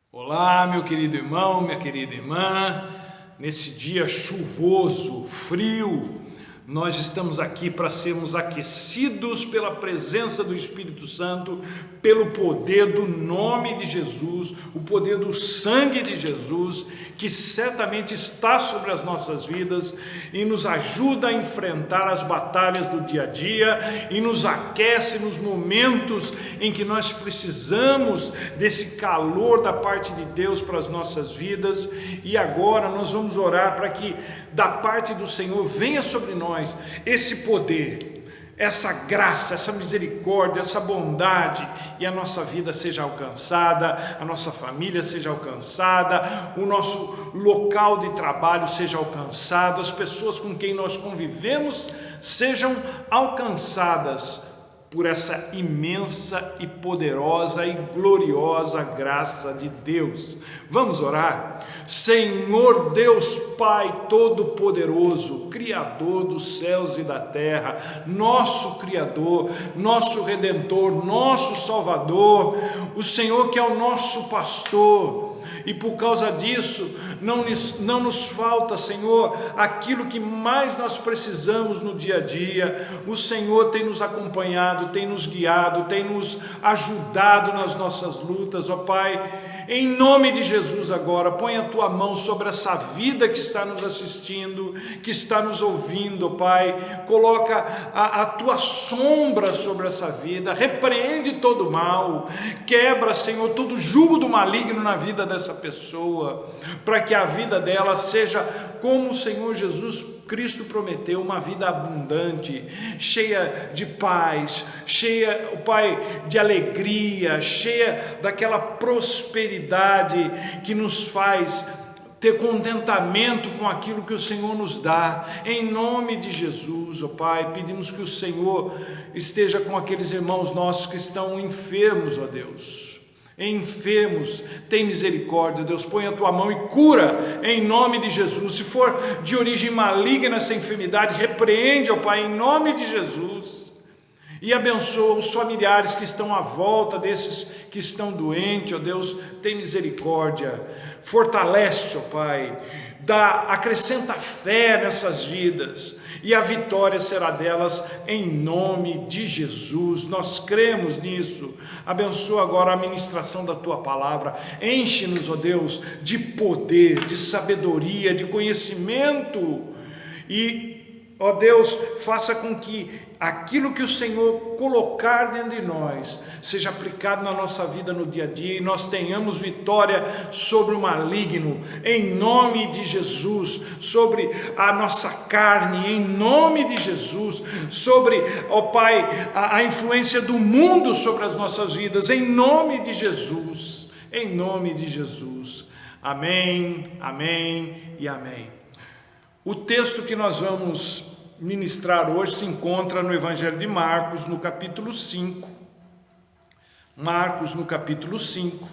Olá, meu querido irmão, minha querida irmã. Nesse dia chuvoso, frio, nós estamos aqui para sermos aquecidos pela presença do Espírito Santo, pelo poder do nome de Jesus, o poder do sangue de Jesus, que certamente está sobre as nossas vidas e nos ajuda a enfrentar as batalhas do dia a dia e nos aquece nos momentos em que nós precisamos desse calor da parte de Deus para as nossas vidas. E agora nós vamos orar para que da parte do Senhor venha sobre nós esse poder, essa graça, essa misericórdia, essa bondade, e a nossa vida seja alcançada, a nossa família seja alcançada, o nosso local de trabalho seja alcançado, as pessoas com quem nós convivemos sejam alcançadas por essa imensa e poderosa e gloriosa graça de Deus. Vamos orar? Senhor Deus Pai Todo-Poderoso, Criador dos céus e da terra, nosso Criador, nosso Redentor, nosso Salvador, o Senhor que é o nosso pastor, e por causa disso não nos falta, Senhor, aquilo que mais nós precisamos no dia a dia. O Senhor tem nos acompanhado, tem nos guiado, tem nos ajudado nas nossas lutas, ó Pai. Em nome de Jesus agora, põe a tua mão sobre essa vida que está nos assistindo, que está nos ouvindo, Pai. Coloca a tua sombra sobre essa vida, repreende todo o mal, quebra, Senhor, todo jugo do maligno na vida dessa pessoa, para que a vida dela seja como o Senhor Jesus Cristo prometeu, uma vida abundante, cheia de paz, cheia, oh Pai, de alegria, cheia daquela prosperidade que nos faz ter contentamento com aquilo que o Senhor nos dá. Em nome de Jesus, ó Pai, pedimos que o Senhor esteja com aqueles irmãos nossos que estão enfermos, ó Deus. Enfermos, tem misericórdia, Deus, põe a tua mão e cura em nome de Jesus. Se for de origem maligna essa enfermidade, repreende, ó Pai, em nome de Jesus, e abençoa os familiares que estão à volta desses que estão doentes, ó Deus, tem misericórdia, fortalece, ó Pai, acrescenta fé nessas vidas, e a vitória será delas em nome de Jesus. Nós cremos nisso. Abençoa agora a ministração da tua palavra, enche-nos, ó Deus, de poder, de sabedoria, de conhecimento, e, ó Deus, faça com que aquilo que o Senhor colocar dentro de nós seja aplicado na nossa vida no dia a dia, e nós tenhamos vitória sobre o maligno, em nome de Jesus, sobre a nossa carne, em nome de Jesus, sobre, ó Pai, a influência do mundo sobre as nossas vidas, em nome de Jesus, em nome de Jesus. Amém, amém e amém. O texto que nós vamos ministrar hoje se encontra no Evangelho de Marcos, no capítulo 5. Marcos, no capítulo 5.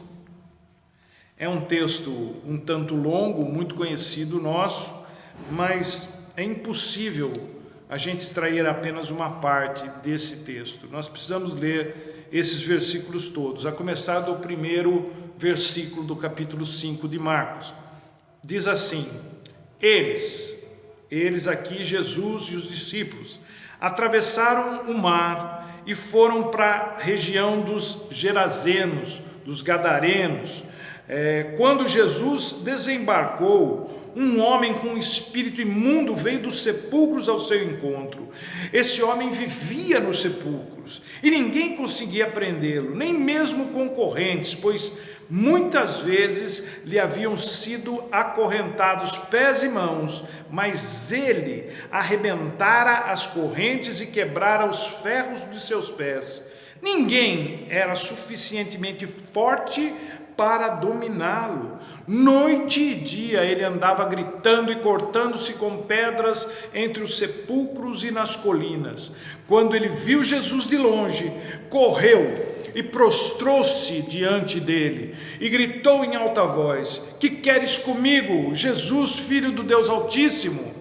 É um texto um tanto longo, muito conhecido nosso, mas é impossível a gente extrair apenas uma parte desse texto. Nós precisamos ler esses versículos todos, a começar do primeiro versículo do capítulo 5 de Marcos. Diz assim: Eles aqui, Jesus e os discípulos, atravessaram o mar e foram para a região dos Gerazenos, dos Gadarenos. Quando Jesus desembarcou, um homem com um espírito imundo veio dos sepulcros ao seu encontro. Esse homem vivia nos sepulcros e ninguém conseguia prendê-lo, nem mesmo concorrentes, pois muitas vezes lhe haviam sido acorrentados pés e mãos, mas ele arrebentara as correntes e quebrara os ferros de seus pés. Ninguém era suficientemente forte para dominá-lo. Noite e dia ele andava gritando e cortando-se com pedras entre os sepulcros e nas colinas. Quando ele viu Jesus de longe, correu e prostrou-se diante dele e gritou em alta voz: Que queres comigo, Jesus, Filho do Deus Altíssimo?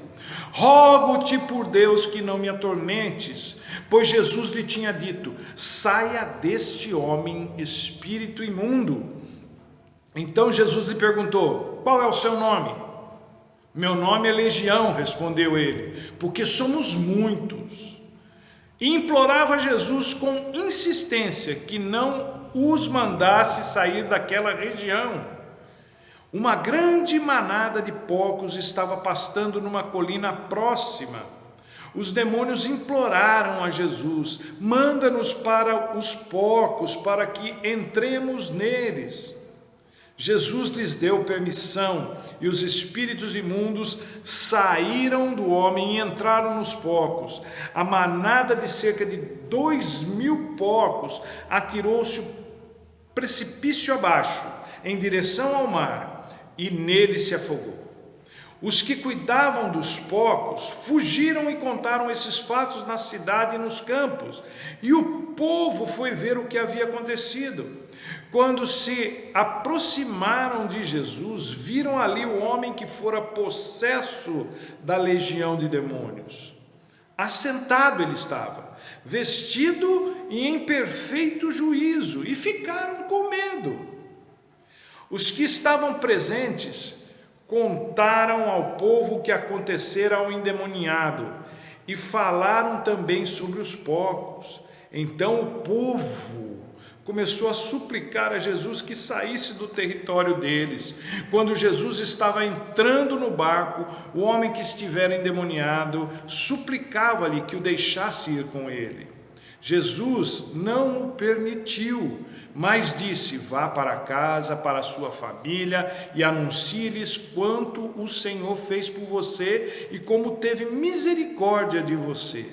Rogo-te por Deus que não me atormentes. Pois Jesus lhe tinha dito: Saia deste homem, espírito imundo. Então Jesus lhe perguntou: qual é o seu nome? Meu nome é Legião, respondeu ele, porque somos muitos. E implorava Jesus com insistência que não os mandasse sair daquela região. Uma grande manada de porcos estava pastando numa colina próxima. Os demônios imploraram a Jesus: manda-nos para os porcos, para que entremos neles. Jesus lhes deu permissão, e os espíritos imundos saíram do homem e entraram nos porcos. A manada de cerca de 2.000 porcos atirou-se o precipício abaixo, em direção ao mar, e nele se afogou. Os que cuidavam dos porcos fugiram e contaram esses fatos na cidade e nos campos, e o povo foi ver o que havia acontecido. Quando se aproximaram de Jesus, viram ali o homem que fora possesso da legião de demônios. Assentado ele estava, vestido e em perfeito juízo, e ficaram com medo. Os que estavam presentes contaram ao povo o que acontecera ao endemoniado e falaram também sobre os porcos. Então o povo começou a suplicar a Jesus que saísse do território deles. Quando Jesus estava entrando no barco, o homem que estivera endemoniado suplicava-lhe que o deixasse ir com ele. Jesus não o permitiu, mas disse: vá para casa, para a sua família, e anuncie-lhes quanto o Senhor fez por você e como teve misericórdia de você.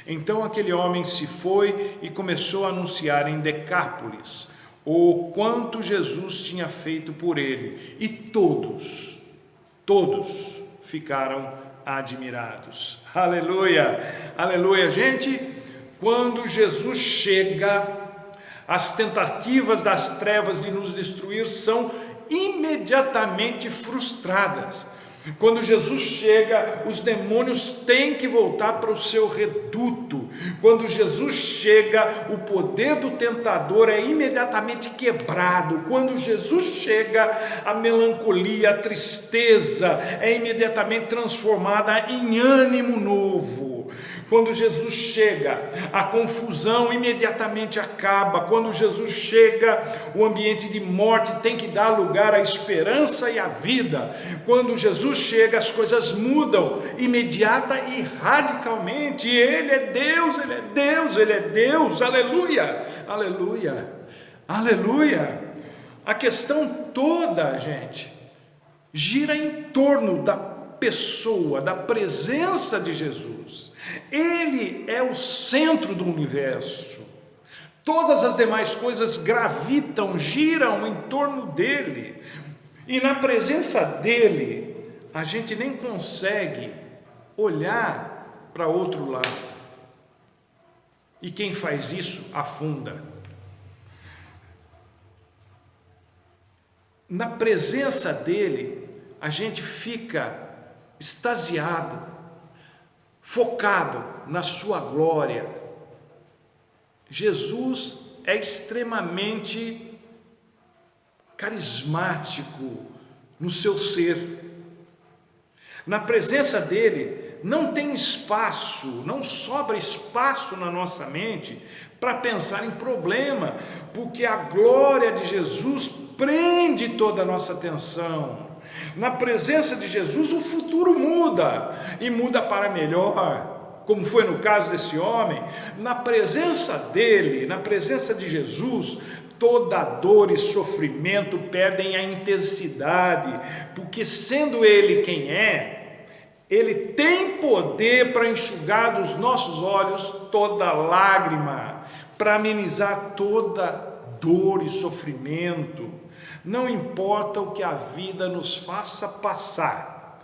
Então aquele homem se foi e começou a anunciar em Decápolis o quanto Jesus tinha feito por ele, e todos ficaram admirados. Aleluia, aleluia. Gente, quando Jesus chega, as tentativas das trevas de nos destruir são imediatamente frustradas. Quando Jesus chega, os demônios têm que voltar para o seu reduto. Quando Jesus chega, o poder do tentador é imediatamente quebrado. Quando Jesus chega, a melancolia, a tristeza é imediatamente transformada em ânimo novo. Quando Jesus chega, a confusão imediatamente acaba. Quando Jesus chega, o ambiente de morte tem que dar lugar à esperança e à vida. Quando Jesus chega, as coisas mudam imediata e radicalmente. Ele é Deus, Ele é Deus, Ele é Deus. Aleluia, aleluia, aleluia. A questão toda, gente, gira em torno da pessoa, da presença de Jesus. Ele é o centro do universo. Todas as demais coisas gravitam, giram em torno dele. E na presença dele, a gente nem consegue olhar para outro lado. E quem faz isso afunda. Na presença dele, a gente fica extasiado, focado na sua glória. Jesus é extremamente carismático no seu ser. Na presença dele não tem espaço, não sobra espaço na nossa mente para pensar em problema, porque a glória de Jesus prende toda a nossa atenção. Na presença de Jesus, o futuro muda, e muda para melhor, como foi no caso desse homem. Na presença dele, na presença de Jesus, toda dor e sofrimento perdem a intensidade, porque sendo ele quem é, ele tem poder para enxugar dos nossos olhos toda lágrima, para amenizar toda dor e sofrimento. Não importa o que a vida nos faça passar,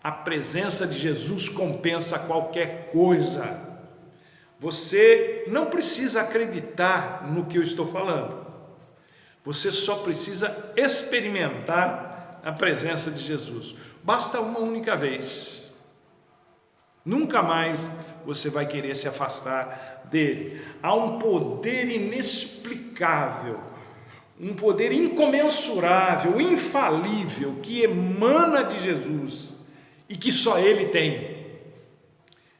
a presença de Jesus compensa qualquer coisa. Você não precisa acreditar no que eu estou falando, você só precisa experimentar a presença de Jesus. Basta uma única vez, nunca mais você vai querer se afastar dele. Há um poder inexplicável, um poder incomensurável, infalível, que emana de Jesus e que só Ele tem.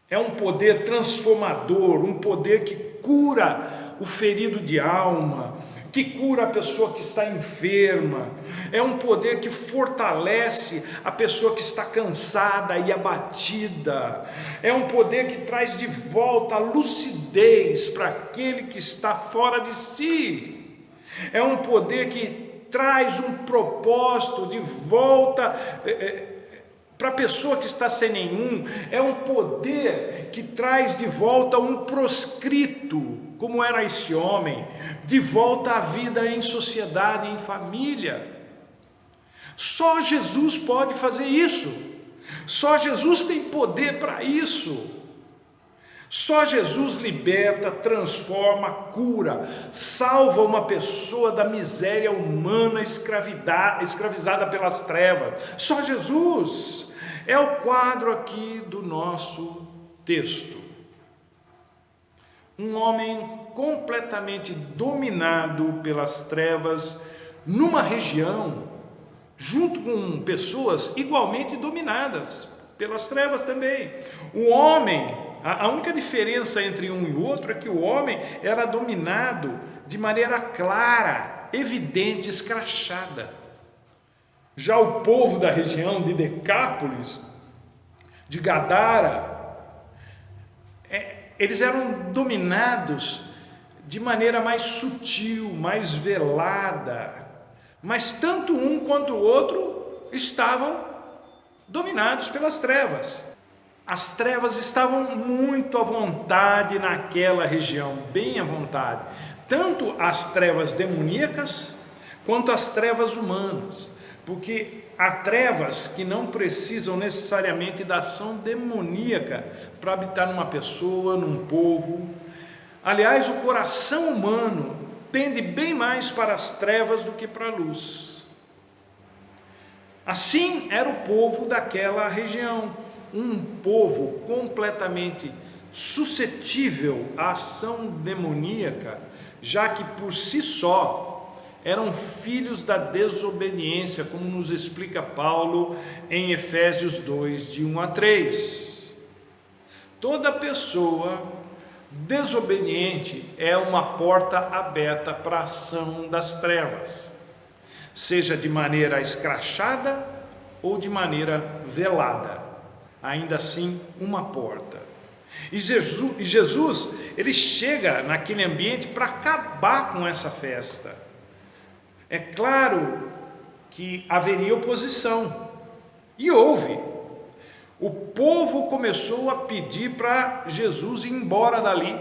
É um poder transformador, um poder que cura o ferido de alma, que cura a pessoa que está enferma. É um poder que fortalece a pessoa que está cansada e abatida. É um poder que traz de volta a lucidez para aquele que está fora de si. É um poder que traz um propósito de volta para a pessoa que está sem nenhum. É um poder que traz de volta um proscrito, como era esse homem, de volta à vida em sociedade, em família. Só Jesus pode fazer isso. Só Jesus tem poder para isso. Só Jesus liberta, transforma, cura, salva uma pessoa da miséria humana escravizada pelas trevas. Só Jesus é o quadro aqui do nosso texto. Um homem completamente dominado pelas trevas, numa região, junto com pessoas igualmente dominadas pelas trevas também. O homem, a única diferença entre um e o outro é que o homem era dominado de maneira clara, evidente, escrachada. Já o povo da região de Decápolis, de Gadara, eles eram dominados de maneira mais sutil, mais velada, mas tanto um quanto o outro estavam dominados pelas trevas. As trevas estavam muito à vontade naquela região, bem à vontade, tanto as trevas demoníacas quanto as trevas humanas, porque há trevas que não precisam necessariamente da ação demoníaca para habitar numa pessoa, num povo. Aliás, o coração humano tende bem mais para as trevas do que para a luz. Assim era o povo daquela região, um povo completamente suscetível à ação demoníaca, já que por si só eram filhos da desobediência, como nos explica Paulo em Efésios 2, de 1 a 3. Toda pessoa desobediente é uma porta aberta para a ação das trevas, seja de maneira escrachada ou de maneira velada, ainda assim uma porta. E Jesus, ele chega naquele ambiente para acabar com essa festa. É claro que haveria oposição, e houve. O povo começou a pedir para Jesus ir embora dali.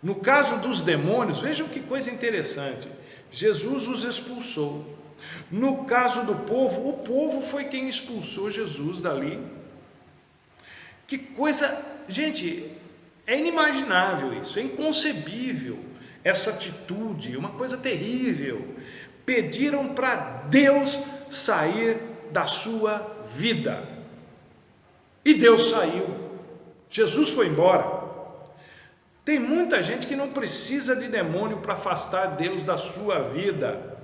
No caso dos demônios, vejam que coisa interessante, Jesus os expulsou. No caso do povo, o povo foi quem expulsou Jesus dali. Que coisa, gente, é inimaginável isso, é inconcebível essa atitude, uma coisa terrível. Pediram para Deus sair da sua vida, e Deus saiu, Jesus foi embora. Tem muita gente que não precisa de demônio para afastar Deus da sua vida,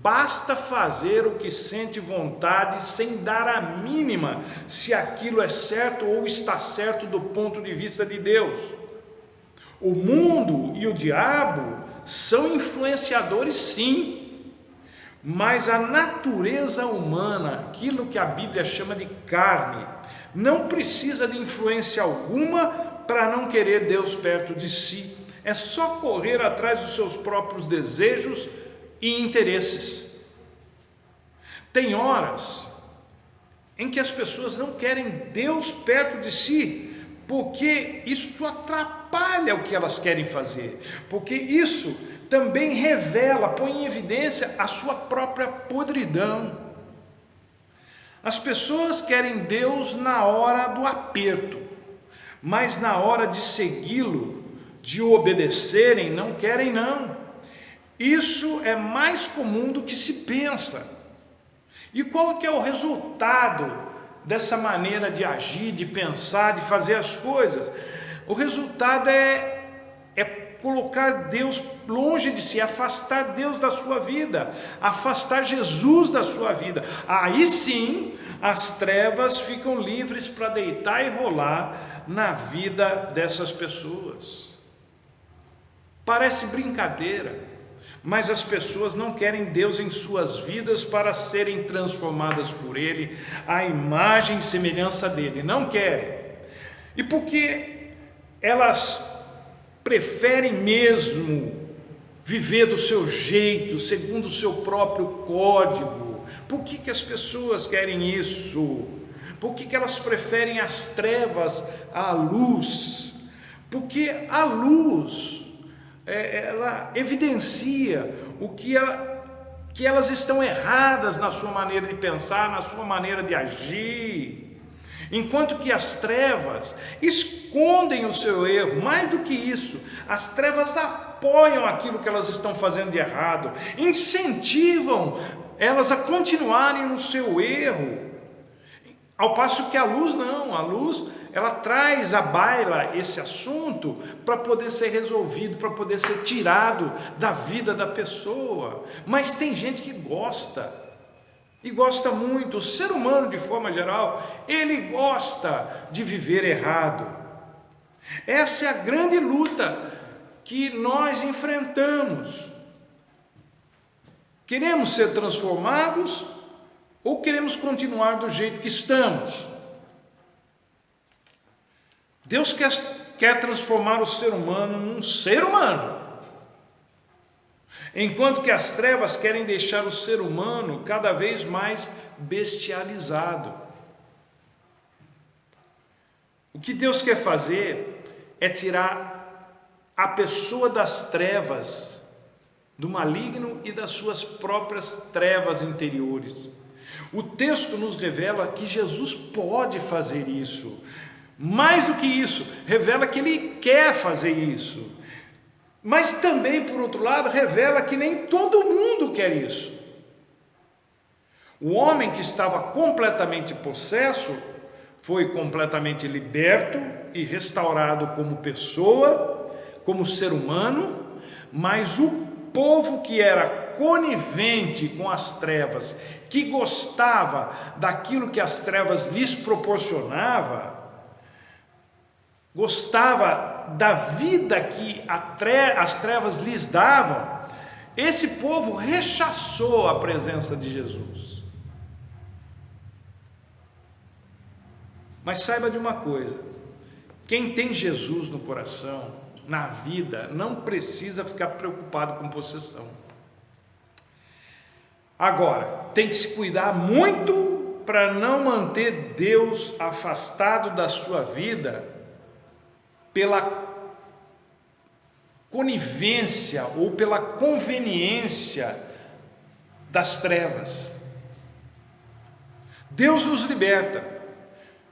basta fazer o que sente vontade, sem dar a mínima se aquilo é certo ou está certo do ponto de vista de Deus. O mundo e o diabo são influenciadores, sim, mas a natureza humana, aquilo que a Bíblia chama de carne, não precisa de influência alguma para não querer Deus perto de si. É só correr atrás dos seus próprios desejos e interesses. Tem horas em que as pessoas não querem Deus perto de si, porque isso atrapalha o que elas querem fazer, porque isso também revela, põe em evidência a sua própria podridão. As pessoas querem Deus na hora do aperto, mas na hora de segui-lo, de o obedecerem, não querem não. Isso é mais comum do que se pensa. E qual que é o resultado dessa maneira de agir, de pensar, de fazer as coisas? O resultado é colocar Deus longe de si, afastar Deus da sua vida, afastar Jesus da sua vida. Aí sim, as trevas ficam livres para deitar e rolar na vida dessas pessoas. Parece brincadeira, mas as pessoas não querem Deus em suas vidas para serem transformadas por Ele, à imagem e semelhança dEle, não querem. E porque elas preferem mesmo viver do seu jeito, segundo o seu próprio código. Por que as pessoas querem isso? Por que elas preferem as trevas à luz? Porque a luz, ela evidencia que elas estão erradas na sua maneira de pensar, na sua maneira de agir, enquanto que as trevas escondem o seu erro. Mais do que isso, as trevas apoiam aquilo que elas estão fazendo de errado, incentivam elas a continuarem no seu erro, ao passo que a luz não, a luz ela traz à baila esse assunto para poder ser resolvido, para poder ser tirado da vida da pessoa. Mas tem gente que gosta, e gosta muito. O ser humano, de forma geral, ele gosta de viver errado. Essa é a grande luta que nós enfrentamos. Queremos ser transformados ou queremos continuar do jeito que estamos? Deus quer transformar o ser humano num ser humano, enquanto que as trevas querem deixar o ser humano cada vez mais bestializado. O que Deus quer fazer é tirar a pessoa das trevas, do maligno e das suas próprias trevas interiores. O texto nos revela que Jesus pode fazer isso. Mais do que isso, revela que Ele quer fazer isso. Mas também, por outro lado, revela que nem todo mundo quer isso. O homem que estava completamente possesso foi completamente liberto e restaurado como pessoa, como ser humano, mas o povo que era conivente com as trevas, que gostava daquilo que as trevas lhes proporcionava, gostava da vida que as trevas lhes davam, esse povo rechaçou a presença de Jesus. Mas saiba de uma coisa: quem tem Jesus no coração, na vida, não precisa ficar preocupado com possessão. Agora, tem que se cuidar muito para não manter Deus afastado da sua vida pela conivência ou pela conveniência das trevas. Deus nos liberta,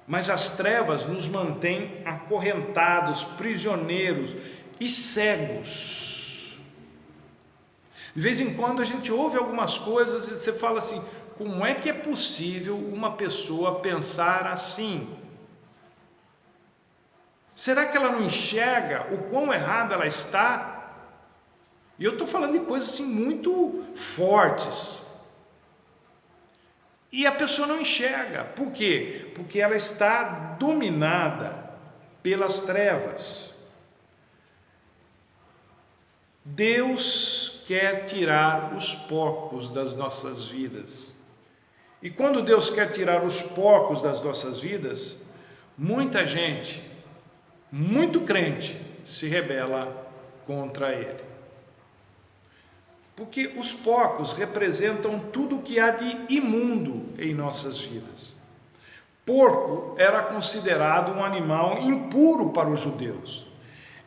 mas as trevas nos mantêm acorrentados, prisioneiros e cegos. De vez em quando a gente ouve algumas coisas e você fala assim: como é que é possível uma pessoa pensar assim? Será que ela não enxerga o quão errada ela está? E eu estou falando de coisas assim muito fortes. E a pessoa não enxerga. Por quê? Porque ela está dominada pelas trevas. Deus quer tirar os porcos das nossas vidas. E quando Deus quer tirar os porcos das nossas vidas, muita gente, muito crente, se rebela contra Ele. Porque os porcos representam tudo o que há de imundo em nossas vidas. Porco era considerado um animal impuro para os judeus.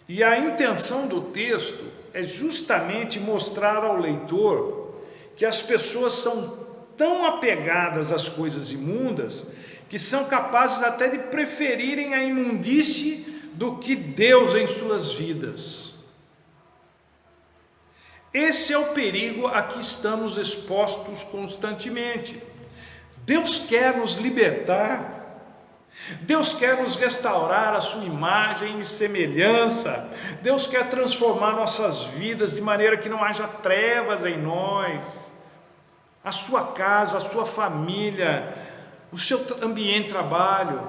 E a intenção do texto é justamente mostrar ao leitor que as pessoas são tão apegadas às coisas imundas que são capazes até de preferirem a imundície do que Deus em suas vidas. Esse é o perigo a que estamos expostos constantemente. Deus quer nos libertar, Deus quer nos restaurar a sua imagem e semelhança. Deus quer transformar nossas vidas de maneira que não haja trevas em nós. A sua casa, a sua família, o seu ambiente de trabalho.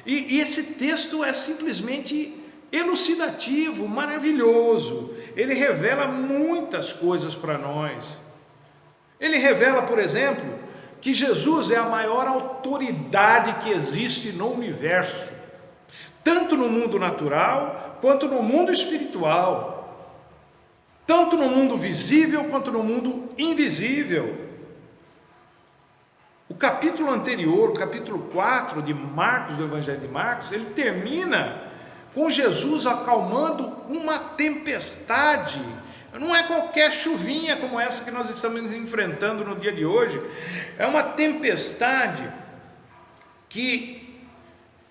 E esse texto é simplesmente elucidativo, maravilhoso. Ele revela muitas coisas para nós. Ele revela, por exemplo, que Jesus é a maior autoridade que existe no universo, tanto no mundo natural quanto no mundo espiritual, tanto no mundo visível quanto no mundo invisível. O capítulo anterior, o capítulo 4 de Marcos, do Evangelho de Marcos, ele termina com Jesus acalmando uma tempestade. Não é qualquer chuvinha como essa que nós estamos enfrentando no dia de hoje. É uma tempestade que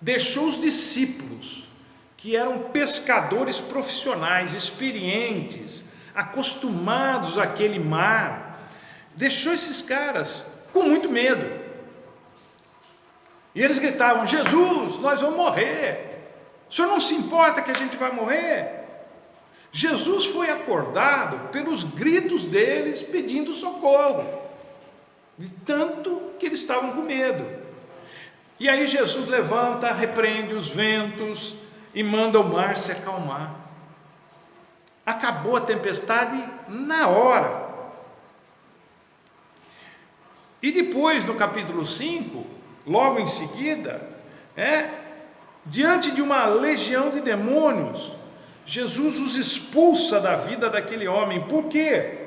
deixou os discípulos, que eram pescadores profissionais, experientes, acostumados àquele mar, deixou esses caras com muito medo. E eles gritavam: Jesus, nós vamos morrer. O senhor não se importa que a gente vai morrer? Jesus foi acordado pelos gritos deles pedindo socorro, de tanto que eles estavam com medo. E aí Jesus levanta, repreende os ventos e manda o mar se acalmar. Acabou a tempestade na hora. E depois, no capítulo 5, logo em seguida, diante de uma legião de demônios, Jesus os expulsa da vida daquele homem. Por quê?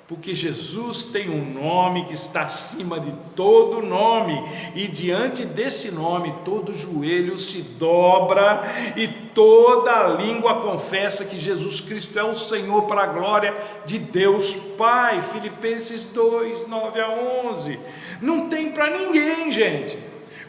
Porque Jesus tem um nome que está acima de todo nome, e diante desse nome todo joelho se dobra e toda língua confessa que Jesus Cristo é o Senhor, para a glória de Deus Pai. Filipenses 2, 9 a 11. Não tem para ninguém, gente.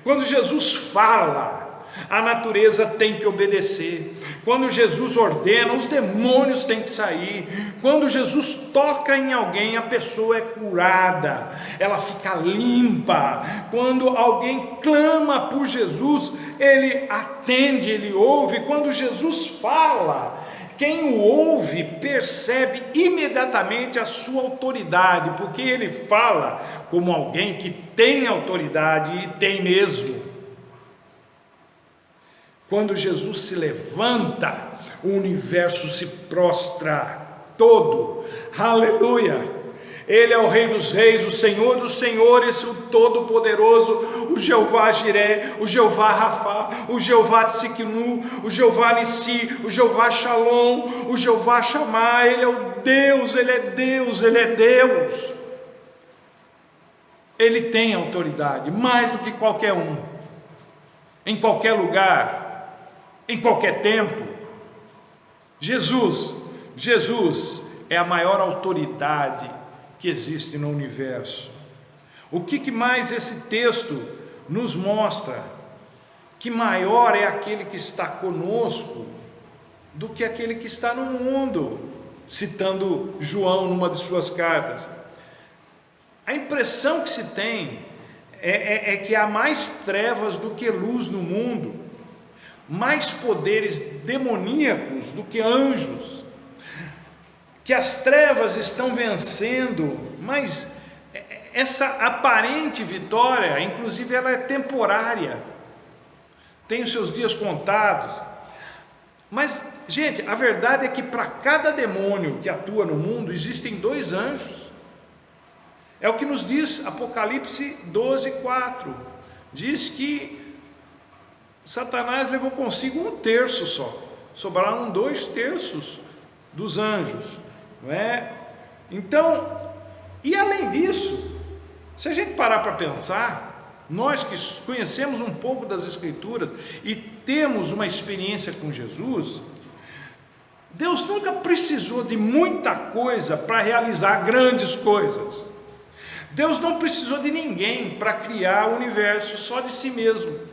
Quando Jesus fala, a natureza tem que obedecer. Quando Jesus ordena, os demônios têm que sair. Quando Jesus toca em alguém, a pessoa é curada, ela fica limpa. Quando alguém clama por Jesus, ele atende, ele ouve. Quando Jesus fala, quem o ouve percebe imediatamente a sua autoridade, porque ele fala como alguém que tem autoridade, e tem mesmo. Quando Jesus se levanta, o universo se prostra todo. Aleluia! Ele é o Rei dos Reis, o Senhor dos Senhores, o Todo-Poderoso, o Jeová Jiré, o Jeová Rafá, o Jeová Tsiknu, o Jeová Nissi, o Jeová Shalom, o Jeová Shammah. Ele é o Deus, Ele é Deus, Ele é Deus. Ele tem autoridade, mais do que qualquer um, em qualquer lugar, em qualquer tempo. Jesus é a maior autoridade que existe no universo. O que mais esse texto nos mostra? Que maior é aquele que está conosco do que aquele que está no mundo, citando João numa de suas cartas. A impressão que se tem é que há mais trevas do que luz no mundo, mais poderes demoníacos do que anjos, que as trevas estão vencendo, mas essa aparente vitória, inclusive, ela é temporária, tem os seus dias contados. Mas, gente, a verdade é que para cada demônio que atua no mundo, existem 2 anjos. É o que nos diz Apocalipse 12, 4. Diz que Satanás levou consigo 1/3 só, sobraram 2/3 dos anjos, não é? Então, e além disso, se a gente parar para pensar, nós que conhecemos um pouco das Escrituras e temos uma experiência com Jesus, Deus nunca precisou de muita coisa para realizar grandes coisas. Deus não precisou de ninguém para criar o universo, só de si mesmo.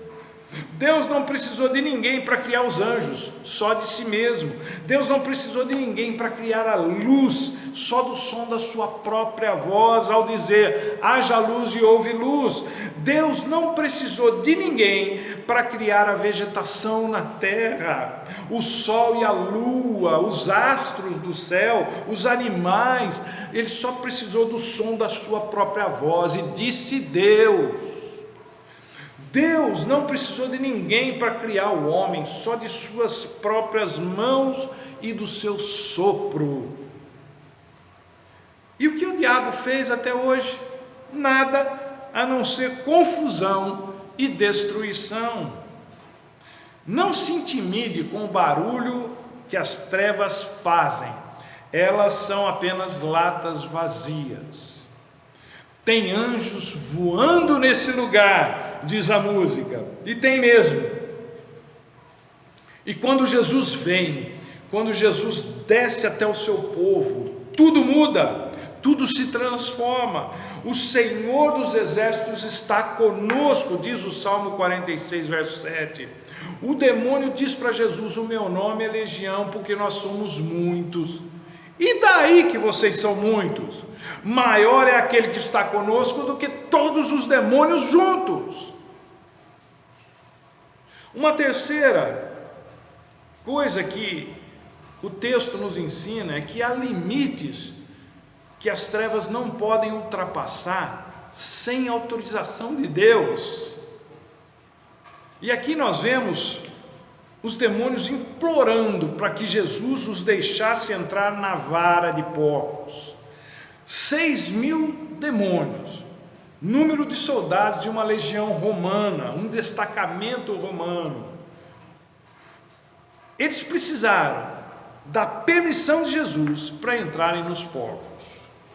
Deus não precisou de ninguém para criar os anjos, só de si mesmo. Deus não precisou de ninguém para criar a luz, só do som da sua própria voz, ao dizer: haja luz e houve luz. Deus não precisou de ninguém para criar a vegetação na terra, o sol e a lua, os astros do céu, os animais. Ele só precisou do som da sua própria voz, e disse Deus. Deus não precisou de ninguém para criar o homem, só de suas próprias mãos e do seu sopro. E o que o diabo fez até hoje? Nada a não ser confusão e destruição. Não se intimide com o barulho que as trevas fazem, elas são apenas latas vazias. Tem anjos voando nesse lugar, diz a música, e tem mesmo. E quando Jesus vem, quando Jesus desce até o seu povo, tudo muda, tudo se transforma. O Senhor dos Exércitos está conosco, diz o Salmo 46, verso 7. O demônio diz para Jesus: o meu nome é Legião, porque nós somos muitos. E daí que vocês são muitos? Maior é aquele que está conosco do que todos os demônios juntos. Uma terceira coisa que o texto nos ensina é que há limites que as trevas não podem ultrapassar sem autorização de Deus. E aqui nós vemos os demônios implorando para que Jesus os deixasse entrar na vara de porcos. 6.000 demônios, número de soldados de uma legião romana, um destacamento romano. Eles precisaram da permissão de Jesus para entrarem nos porcos.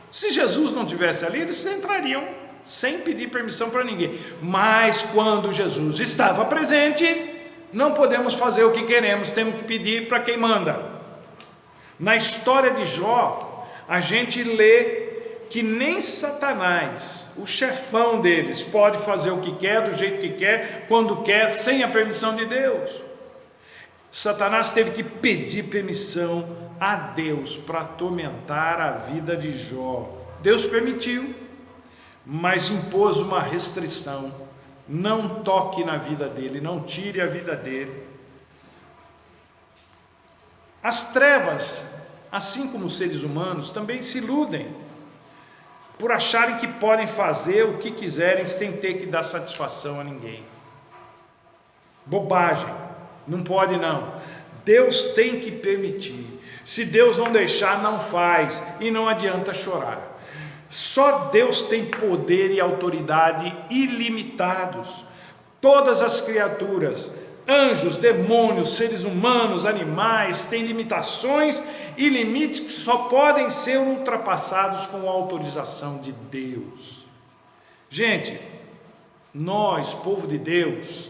Se Jesus não estivesse ali, eles entrariam sem pedir permissão para ninguém. Mas quando Jesus estava presente, não podemos fazer o que queremos, temos que pedir para quem manda. Na história de Jó, a gente lê que nem Satanás, o chefão deles, pode fazer o que quer, do jeito que quer, quando quer, sem a permissão de Deus. Satanás teve que pedir permissão a Deus para atormentar a vida de Jó. Deus permitiu, mas impôs uma restrição: não toque na vida dele, não tire a vida dele. As trevas, assim como os seres humanos, também se iludem por acharem que podem fazer o que quiserem sem ter que dar satisfação a ninguém. Bobagem, não pode não. Deus tem que permitir. Se Deus não deixar, não faz, e não adianta chorar. Só Deus tem poder e autoridade ilimitados. Todas as criaturas, anjos, demônios, seres humanos, animais, têm limitações e limites que só podem ser ultrapassados com a autorização de Deus. Gente, nós, povo de Deus,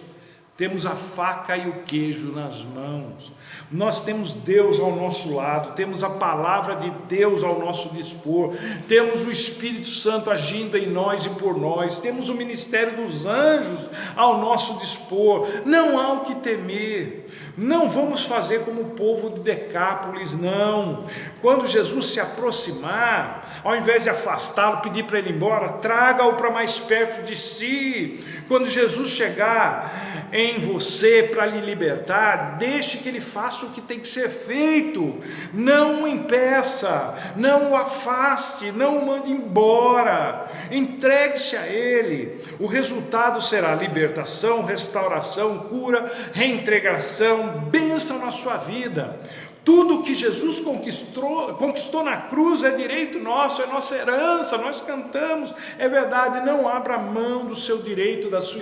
temos a faca e o queijo nas mãos. Nós temos Deus ao nosso lado, temos a palavra de Deus ao nosso dispor, temos o Espírito Santo agindo em nós e por nós, temos o ministério dos anjos ao nosso dispor. Não há o que temer. Não vamos fazer como o povo de Decápolis, não. Quando Jesus se aproximar, ao invés de afastá-lo, pedir para ele ir embora, traga-o para mais perto de si. Quando Jesus chegar em você para lhe libertar, deixe que ele faça o que tem que ser feito. Não o impeça, não o afaste, não o mande embora. Entregue-se a ele. O resultado será libertação, restauração, cura, reintegração, bênção na sua vida. Tudo que Jesus conquistou na cruz é direito nosso, é nossa herança. Nós cantamos, é verdade. Não abra mão do seu direito, da sua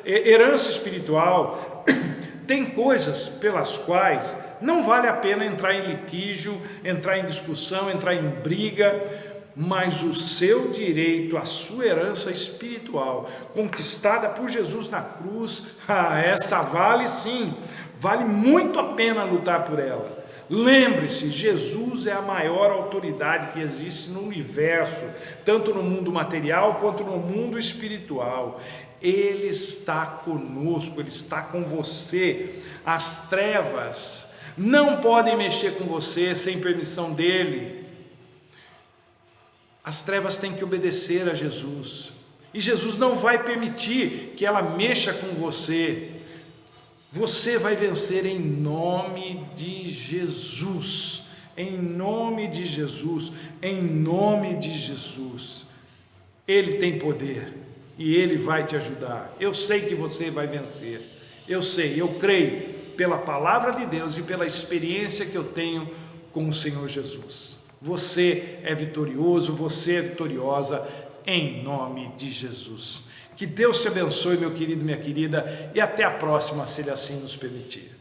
herança espiritual. Tem coisas pelas quais não vale a pena entrar em litígio, entrar em discussão, entrar em briga, mas o seu direito, a sua herança espiritual, conquistada por Jesus na cruz, essa vale sim, vale muito a pena lutar por ela. Lembre-se, Jesus é a maior autoridade que existe no universo, tanto no mundo material quanto no mundo espiritual. Ele está conosco, Ele está com você. As trevas não podem mexer com você sem permissão dEle. As trevas têm que obedecer a Jesus. E Jesus não vai permitir que ela mexa com você. Você vai vencer em nome de Jesus. Em nome de Jesus. Em nome de Jesus. Ele tem poder e Ele vai te ajudar. Eu sei que você vai vencer. Eu sei, eu creio pela palavra de Deus e pela experiência que eu tenho com o Senhor Jesus. Você é vitorioso, você é vitoriosa em nome de Jesus. Que Deus te abençoe, meu querido, minha querida, e até a próxima, se Ele assim nos permitir.